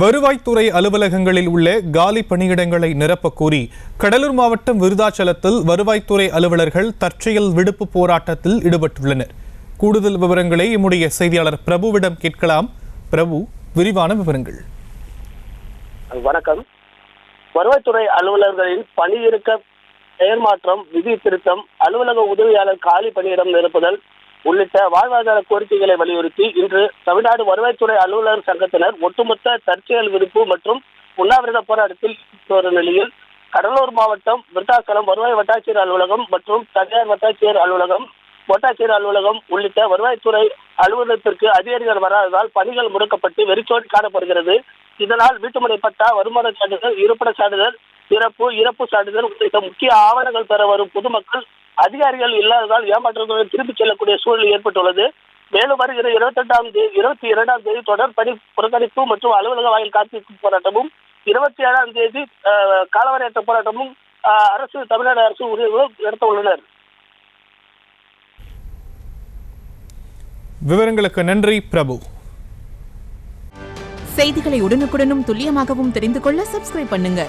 வருவாய்த்துறை அலுவலகங்களில் உள்ள காலி பணியிடங்களை நிரப்பக் கோரி கடலூர் மாவட்டம் விருதாச்சலத்தில் வருவாய்த்துறை அலுவலர்கள் தற்செயல் விடுப்பு போராட்டத்தில் ஈடுபட்டுள்ளனர். கூடுதல் விவரங்களை நம்முடைய செய்தியாளர் பிரபுவிடம் கேட்கலாம். பிரபு, விரிவான விவரங்கள். வணக்கம். வருவாய்த்துறை அலுவலர்களின் பணியிருக்க பெயர் மாற்றம், விதி திருத்தம், அலுவலக உதவியாளர் காலி பணியிடம் நிரப்புதல் உள்ளிட்ட வாழ்வாதார கோரிக்கைகளை வலியுறுத்தி இன்று தமிழ்நாடு வருவாய்த்துறை அலுவலர் சங்கத்தினர் ஒட்டுமொத்த தற்செயல் விடுப்பு மற்றும் உண்ணாவிரத போராட்டத்தில் வரும் நிலையில் கடலூர் மாவட்டம் விருத்தாச்சலம் வருவாய் வட்டாட்சியர் அலுவலகம் மற்றும் தனியார் வட்டாட்சியர் அலுவலகம் உள்ளிட்ட வருவாய்த்துறை அலுவலகத்திற்கு அதிகாரிகள் வராததால் பணிகள் முடக்கப்பட்டு வெறிச்சோடி காணப்படுகிறது. இதனால் வீட்டுமனை பட்டா, வருமான சான்றிதழ், இருப்பிட சான்றிதழ், இறப்பு சான்றிதழ் உள்ளிட்ட முக்கிய ஆவணங்கள் பெற வரும் பொதுமக்கள் அதிகாரிகள் இல்லாததால் ஏமாற்றத்துடன் திரும்பிச் செல்லக்கூடிய சூழல் ஏற்பட்டுள்ளது. மேலும் வருகிற 22ஆம் தேதி தொடர் பணி புறக்கணிப்பு மற்றும் அலுவலக வாயில் காத்திருப்பு போராட்டமும், 27ஆம் தேதி காலவரையற்ற போராட்டமும் தமிழ்நாடு அரசு நடத்த உள்ளனர். விவரங்களுக்கு நன்றி பிரபு. செய்திகளை உடனுக்குடனும் துல்லியமாகவும் தெரிந்து கொள்ள சப்ஸ்கிரைப் பண்ணுங்க.